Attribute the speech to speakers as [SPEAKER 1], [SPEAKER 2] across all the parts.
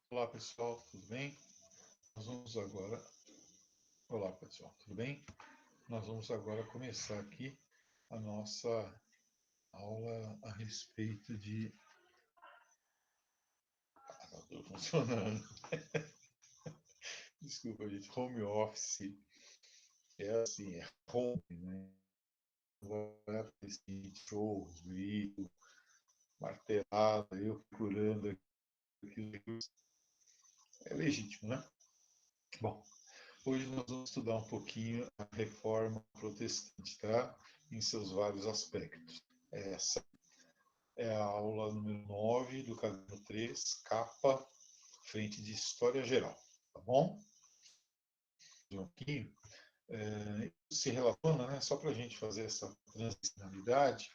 [SPEAKER 1] Olá pessoal, tudo bem? Nós vamos agora. Olá pessoal, tudo bem? Nós vamos agora começar aqui a nossa aula a respeito de. Ah, tá tudo funcionando. Desculpa, gente. Home office é assim, é home, né? Agora esse shows, grito, martelada, eu procurando aquilo. É legítimo, né? Bom, hoje nós vamos estudar um pouquinho a reforma protestante, tá? Em seus vários aspectos. Essa é a aula número 9 do caderno 3, capa, frente de História Geral, tá bom? Um pouquinho, se relaciona, né, só para a gente fazer essa transicionalidade,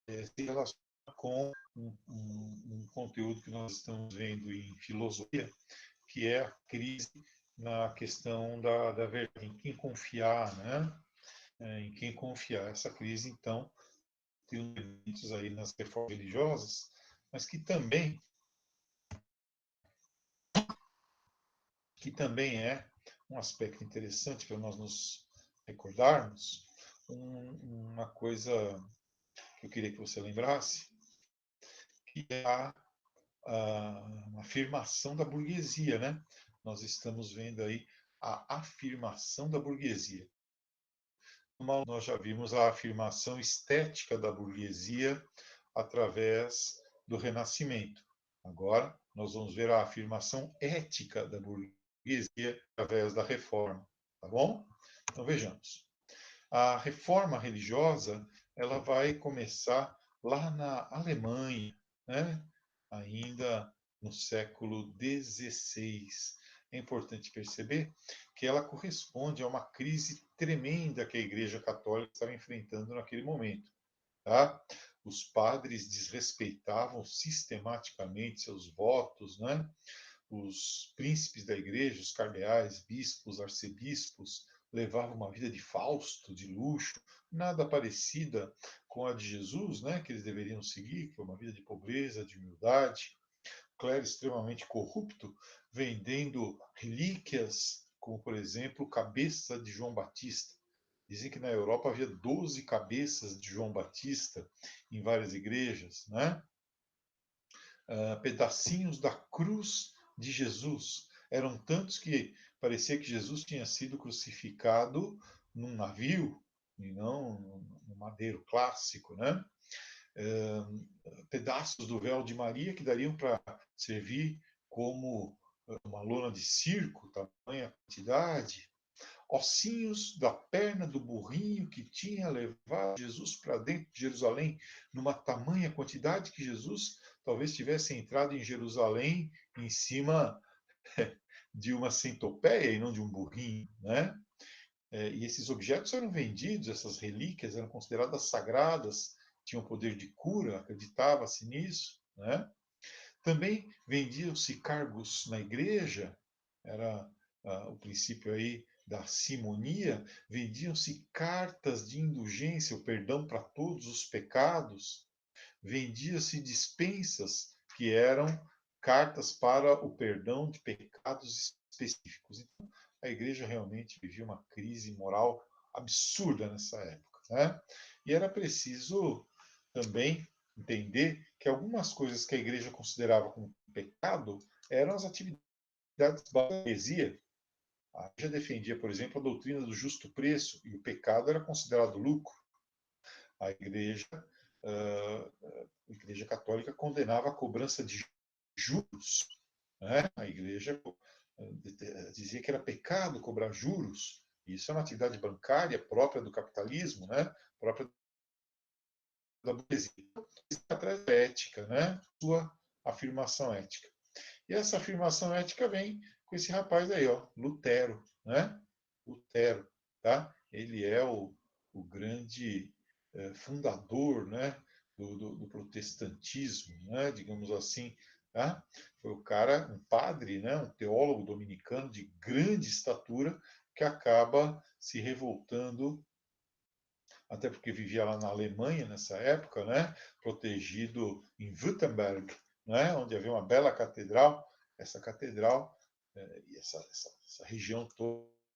[SPEAKER 1] se relaciona com um conteúdo que nós estamos vendo em filosofia, que é a crise na questão da verdade, em quem confiar, né? Em quem confiar. Essa crise, então, tem elementos aí nas reformas religiosas, mas que também é um aspecto interessante para nós nos recordarmos, uma coisa que eu queria que você lembrasse, que é a afirmação da burguesia, né? Nós estamos vendo aí a afirmação da burguesia. Nós já vimos a afirmação estética da burguesia através do Renascimento. Agora, nós vamos ver a afirmação ética da burguesia através da Reforma, tá bom? Então vejamos. A reforma religiosa, ela vai começar lá na Alemanha, né? Ainda no século XVI. É importante perceber que ela corresponde a uma crise tremenda que a Igreja Católica estava enfrentando naquele momento. Tá? Os padres desrespeitavam sistematicamente seus votos, né? Os príncipes da igreja, os cardeais, bispos, arcebispos, levavam uma vida de Fausto, de luxo, nada parecida com a de Jesus, né, que eles deveriam seguir, que foi uma vida de pobreza, de humildade. Clero extremamente corrupto, vendendo relíquias, como por exemplo, cabeça de João Batista. Dizem que na Europa havia 12 cabeças de João Batista em várias igrejas, né? Pedacinhos da cruz de Jesus. Eram tantos que parecia que Jesus tinha sido crucificado num navio e não no madeiro clássico, né? Pedaços do véu de Maria que dariam para servir como uma lona de circo, tamanha quantidade. Ossinhos da perna do burrinho que tinha levado Jesus para dentro de Jerusalém, numa tamanha quantidade que Jesus talvez tivesse entrado em Jerusalém em cima de uma centopeia e não de um burrinho, né? E esses objetos eram vendidos, essas relíquias eram consideradas sagradas, tinham poder de cura, acreditava-se nisso, né? Também vendiam-se cargos na igreja, era o princípio aí da simonia, vendiam-se cartas de indulgência, o perdão para todos os pecados, vendia-se dispensas, que eram cartas para o perdão de pecados específicos. Então, a igreja realmente vivia uma crise moral absurda nessa época, né? E era preciso também entender que algumas coisas que a igreja considerava como pecado eram as atividades da heresia. A igreja defendia, por exemplo, a doutrina do justo preço e o pecado era considerado lucro. A igreja católica condenava a cobrança de juros, né? A igreja dizia que era pecado cobrar juros. Isso é uma atividade bancária própria do capitalismo, né? Própria da burguesia. Atrás da ética, né? Sua afirmação ética. E essa afirmação ética vem com esse rapaz aí, ó, Lutero, né? Lutero, tá? Ele é o grande fundador, né? Do protestantismo, né? Digamos assim, tá? Foi o cara, um padre, né? Um teólogo dominicano de grande estatura que acaba se revoltando, até porque vivia lá na Alemanha nessa época, né? Protegido em Württemberg, né? Onde havia uma bela catedral, essa catedral e essa região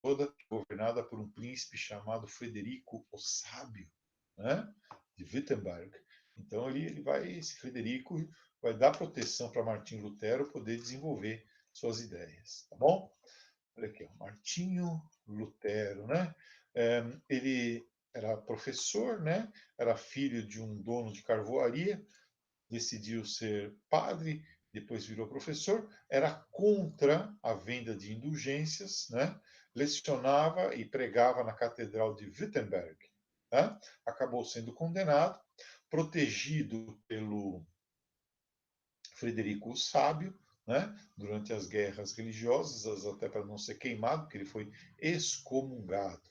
[SPEAKER 1] toda governada por um príncipe chamado Frederico o Sábio, né, de Wittenberg. Então esse Frederico vai dar proteção para Martinho Lutero poder desenvolver suas ideias, tá bom? Olha aqui, ó, Martinho Lutero, né? Ele era professor, né? Era filho de um dono de carvoaria, decidiu ser padre, depois virou professor, era contra a venda de indulgências, né? Lecionava e pregava na Catedral de Wittenberg. Né? Acabou sendo condenado, protegido pelo Frederico o Sábio, né? Durante as guerras religiosas, até para não ser queimado, porque ele foi excomungado.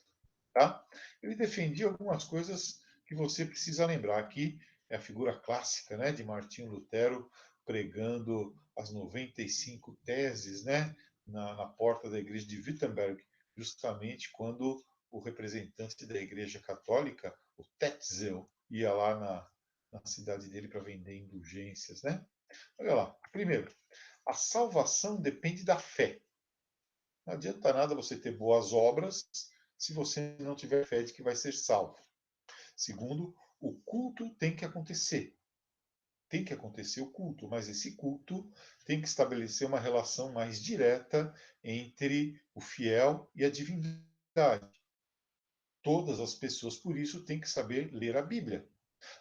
[SPEAKER 1] Tá? Ele defendia algumas coisas que você precisa lembrar. Aqui é a figura clássica, né, de Martinho Lutero pregando as 95 teses, né, na porta da igreja de Wittenberg, justamente quando o representante da igreja católica, o Tetzel, ia lá na cidade dele para vender indulgências. Né? Olha lá, primeiro, a salvação depende da fé. Não adianta nada você ter boas obras se você não tiver fé de que vai ser salvo. Segundo, o culto tem que acontecer. Tem que acontecer o culto, mas esse culto tem que estabelecer uma relação mais direta entre o fiel e a divindade. Todas as pessoas, por isso, têm que saber ler a Bíblia,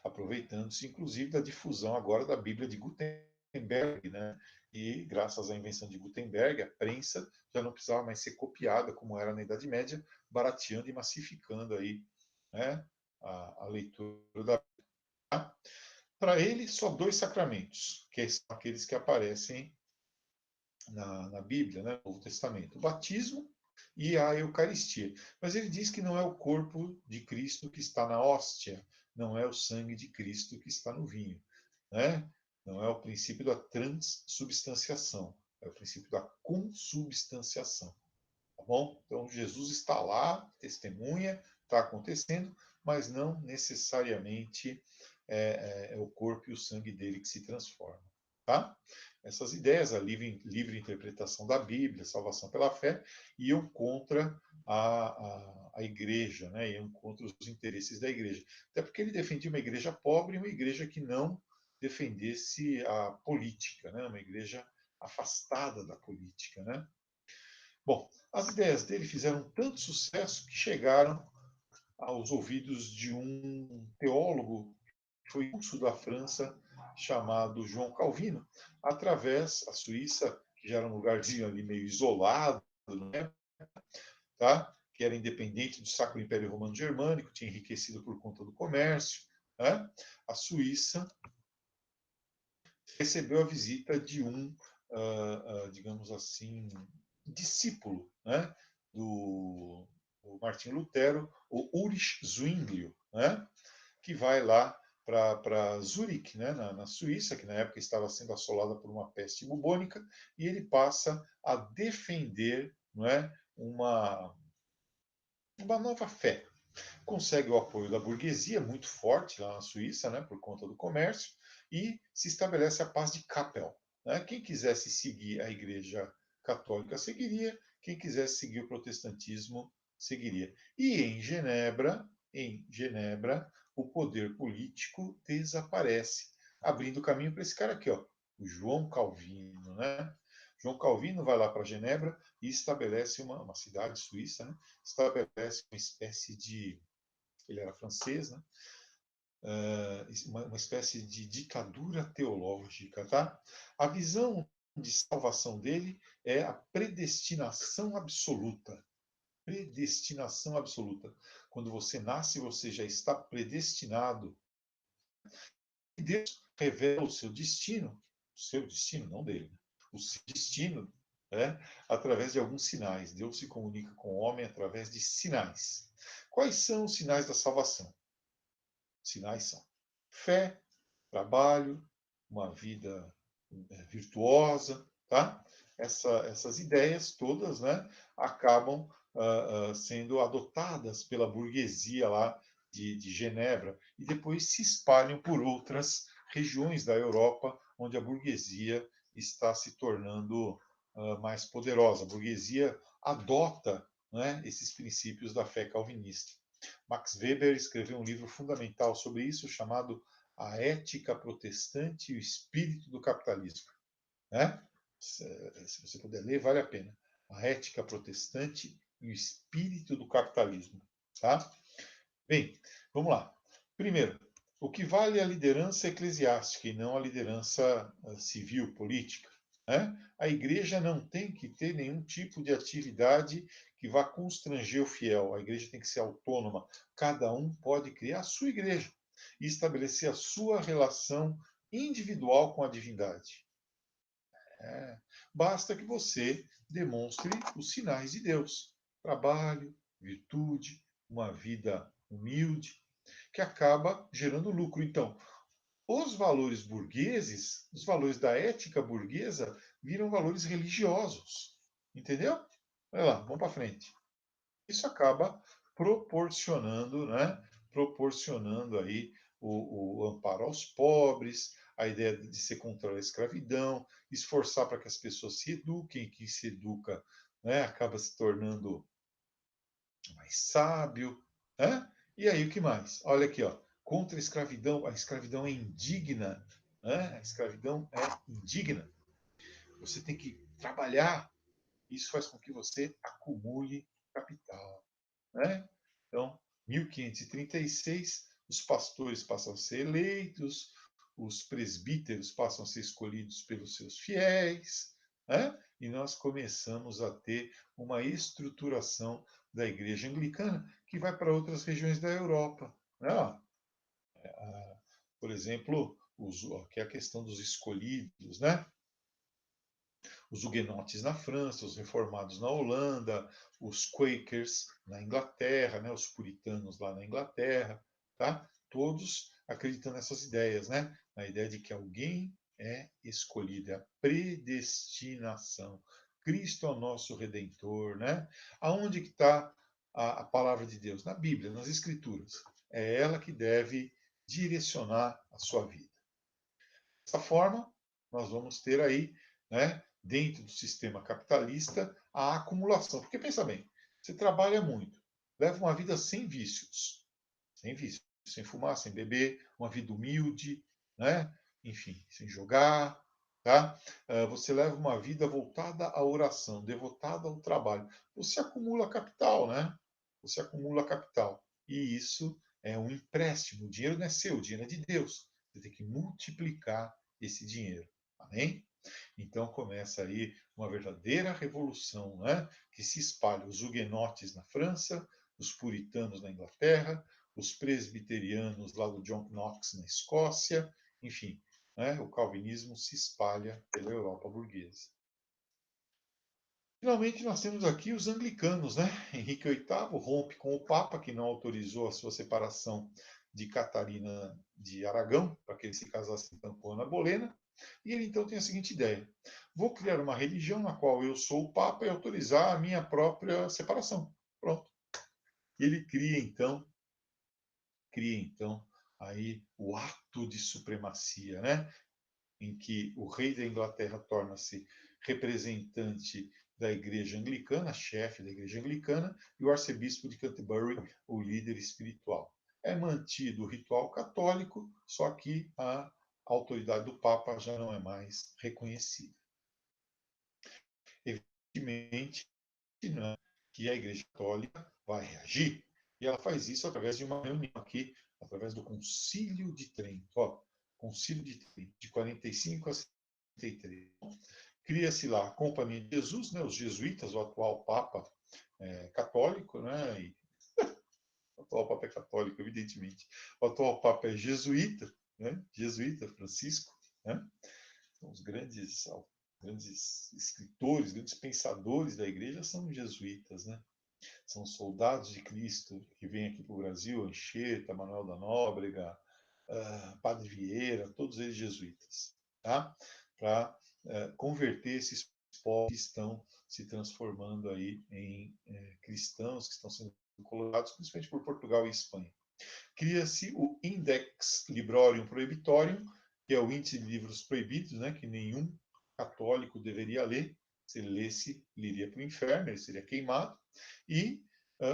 [SPEAKER 1] aproveitando-se, inclusive, da difusão agora da Bíblia de Gutenberg, né? E graças à invenção de Gutenberg, a prensa já não precisava mais ser copiada, como era na Idade Média, barateando e massificando aí, né, a leitura da Bíblia. Para ele, só 2 sacramentos, que são aqueles que aparecem na Bíblia, né, no Novo Testamento: o batismo e a Eucaristia. Mas ele diz que não é o corpo de Cristo que está na hóstia, não é o sangue de Cristo que está no vinho, né? Não é o princípio da transubstanciação, é o princípio da consubstanciação, tá bom? Então Jesus está lá, testemunha, está acontecendo, mas não necessariamente é o corpo e o sangue dele que se transformam, tá? Essas ideias, a livre interpretação da Bíblia, salvação pela fé, iam contra a igreja, né? Iam contra os interesses da igreja. Até porque ele defendia uma igreja pobre e uma igreja que não defendesse a política, né? Uma igreja afastada da política, né? Bom, as ideias dele fizeram tanto sucesso que chegaram aos ouvidos de um teólogo que foi expulso da França, chamado João Calvino, através da Suíça, que já era um lugarzinho ali meio isolado, né, tá? Que era independente do Sacro Império Romano Germânico, tinha enriquecido por conta do comércio. Né? A Suíça recebeu a visita de um, digamos assim, discípulo, né, do Martinho Lutero, o Ulrich Zwinglio, né, que vai lá para Zurique, né, na Suíça, que na época estava sendo assolada por uma peste bubônica, e ele passa a defender, não é, uma nova fé. Consegue o apoio da burguesia, muito forte lá na Suíça, né, por conta do comércio, e se estabelece a paz de Kappel. Né? Quem quisesse seguir a Igreja Católica seguiria, quem quisesse seguir o protestantismo seguiria. E em Genebra, o poder político desaparece, abrindo caminho para esse cara aqui, ó, o João Calvino, né? João Calvino vai lá para Genebra e estabelece uma cidade suíça, né? Estabelece uma espécie de, ele era francês, né? Uma espécie de ditadura teológica, tá? A visão de salvação dele é a predestinação absoluta. Predestinação absoluta. Quando você nasce, você já está predestinado. E Deus revela o seu destino, não dele, né? O seu destino, né, através de alguns sinais. Deus se comunica com o homem através de sinais. Quais são os sinais da salvação? Sinais são fé, trabalho, uma vida virtuosa, tá? Essas ideias todas, né, acabam sendo adotadas pela burguesia lá de Genebra e depois se espalham por outras regiões da Europa onde a burguesia está se tornando mais poderosa. A burguesia adota, né, esses princípios da fé calvinista. Max Weber escreveu um livro fundamental sobre isso, chamado A Ética Protestante e o Espírito do Capitalismo. Né? Se você puder ler, vale a pena. A Ética Protestante e o Espírito do Capitalismo. Tá? Bem, vamos lá. Primeiro, o que vale é a liderança eclesiástica e não a liderança civil, política. Né? A igreja não tem que ter nenhum tipo de atividade que vá constranger o fiel. A igreja tem que ser autônoma. Cada um pode criar a sua igreja e estabelecer a sua relação individual com a divindade. Basta que você demonstre os sinais de Deus: trabalho, virtude, uma vida humilde, que acaba gerando lucro. Então, os valores burgueses, os valores da ética burguesa, viram valores religiosos. Entendeu? Olha lá, vamos para frente. Isso acaba proporcionando, né? Proporcionando aí o amparo aos pobres, a ideia de ser contra a escravidão, esforçar para que as pessoas se eduquem, quem se educa, né, acaba se tornando mais sábio, né? E aí o que mais? Olha aqui, ó, contra a escravidão é indigna, né? A escravidão é indigna. Você tem que trabalhar, isso faz com que você acumule capital, né? Então, 1536, os pastores passam a ser eleitos, os presbíteros passam a ser escolhidos pelos seus fiéis, né? E nós começamos a ter uma estruturação da igreja anglicana que vai para outras regiões da Europa. Né? Por exemplo, que é a questão dos escolhidos, né? Os huguenotes na França, os reformados na Holanda, os Quakers na Inglaterra, né, os puritanos lá na Inglaterra, tá? Todos acreditando nessas ideias, né? Na ideia de que alguém é escolhido, é a predestinação. Cristo é o nosso Redentor, né? Aonde que está a palavra de Deus? Na Bíblia, nas Escrituras. É ela que deve direcionar a sua vida. Dessa forma, nós vamos ter aí, né, dentro do sistema capitalista, a acumulação. Porque pensa bem, você trabalha muito, leva uma vida sem vícios, sem fumar, sem beber, uma vida humilde, né? Enfim, sem jogar, tá? Você leva uma vida voltada à oração, devotada ao trabalho. Você acumula capital, né? Você acumula capital. E isso é um empréstimo. O dinheiro não é seu, o dinheiro é de Deus. Você tem que multiplicar esse dinheiro. Amém? Então começa aí uma verdadeira revolução, né? Que se espalha os huguenotes na França, os puritanos na Inglaterra, os presbiterianos lá do John Knox na Escócia, enfim, né? O calvinismo se espalha pela Europa burguesa. Finalmente, nós temos aqui os anglicanos, né? Henrique VIII rompe com o Papa, que não autorizou a sua separação de Catarina de Aragão, para que ele se casasse então com Ana Bolena. E ele então tem a seguinte ideia: vou criar uma religião na qual eu sou o Papa e autorizar a minha própria separação. Pronto. E ele cria então aí o ato de supremacia, né? Em que o rei da Inglaterra torna-se representante da igreja anglicana, chefe da igreja anglicana, e o arcebispo de Canterbury, o líder espiritual. É mantido o ritual católico, só que a autoridade do Papa já não é mais reconhecida. Evidentemente, né, que a igreja católica vai reagir, e ela faz isso através de uma reunião aqui, através do Concílio de Trento. Ó, Concílio de Trento, de 45 a 63. Cria-se lá a Companhia de Jesus, né, os jesuítas, o atual Papa católico, né, e o atual Papa é católico, evidentemente. O atual Papa é jesuíta, né, jesuíta Francisco, né, os grandes escritores, grandes pensadores da igreja são jesuítas, né? São soldados de Cristo que vêm aqui para o Brasil, Anchieta, Manuel da Nóbrega, Padre Vieira, todos eles jesuítas, tá? Para converter esses povos que estão se transformando aí em cristãos, que estão sendo colocados principalmente por Portugal e Espanha. Cria-se o Index Librorium Prohibitorium, que é o índice de livros proibidos, né, que nenhum católico deveria ler. Se ele lesse, ele iria para o inferno, ele seria queimado. E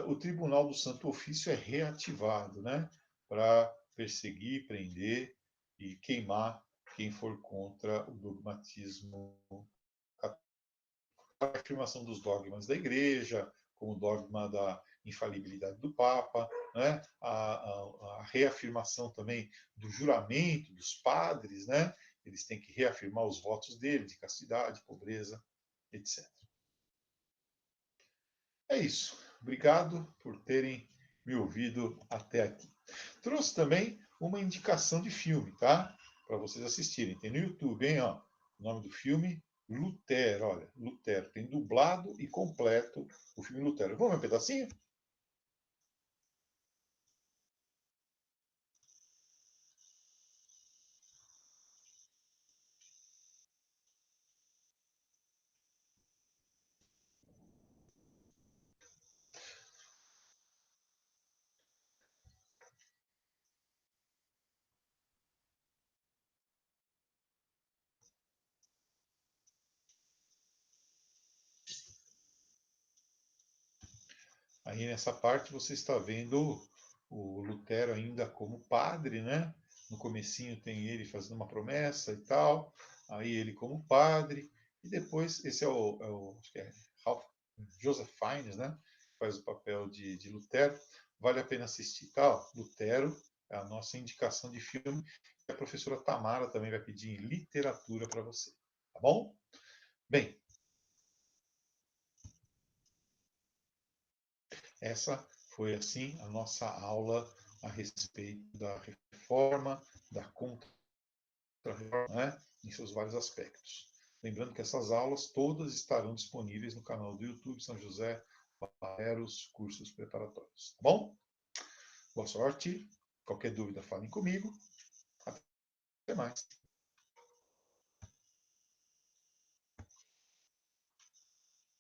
[SPEAKER 1] o Tribunal do Santo Ofício é reativado, né, para perseguir, prender e queimar quem for contra o dogmatismo católico. A afirmação dos dogmas da Igreja, como o dogma da infalibilidade do Papa, né? A reafirmação também do juramento dos padres, né? Eles têm que reafirmar os votos deles de castidade, pobreza, etc. É isso. Obrigado por terem me ouvido até aqui. Trouxe também uma indicação de filme, tá? Para vocês assistirem. Tem no YouTube, hein? Ó, o nome do filme, Lutero. Olha, Lutero. Tem dublado e completo o filme Lutero. Vamos ver um pedacinho? Aí nessa parte você está vendo o Lutero ainda como padre, né? No comecinho tem ele fazendo uma promessa e tal, aí ele como padre, e depois esse acho que é Ralph, Joseph Fiennes, né? Faz o papel de Lutero. Vale a pena assistir, tá? Lutero é a nossa indicação de filme, e a professora Tamara também vai pedir em literatura para você, tá bom? Bem, essa foi, assim, a nossa aula a respeito da reforma, da contra-reforma, né, em seus vários aspectos. Lembrando que essas aulas todas estarão disponíveis no canal do YouTube São José Barreiros Cursos Preparatórios. Tá bom? Boa sorte. Qualquer dúvida, falem comigo. Até mais.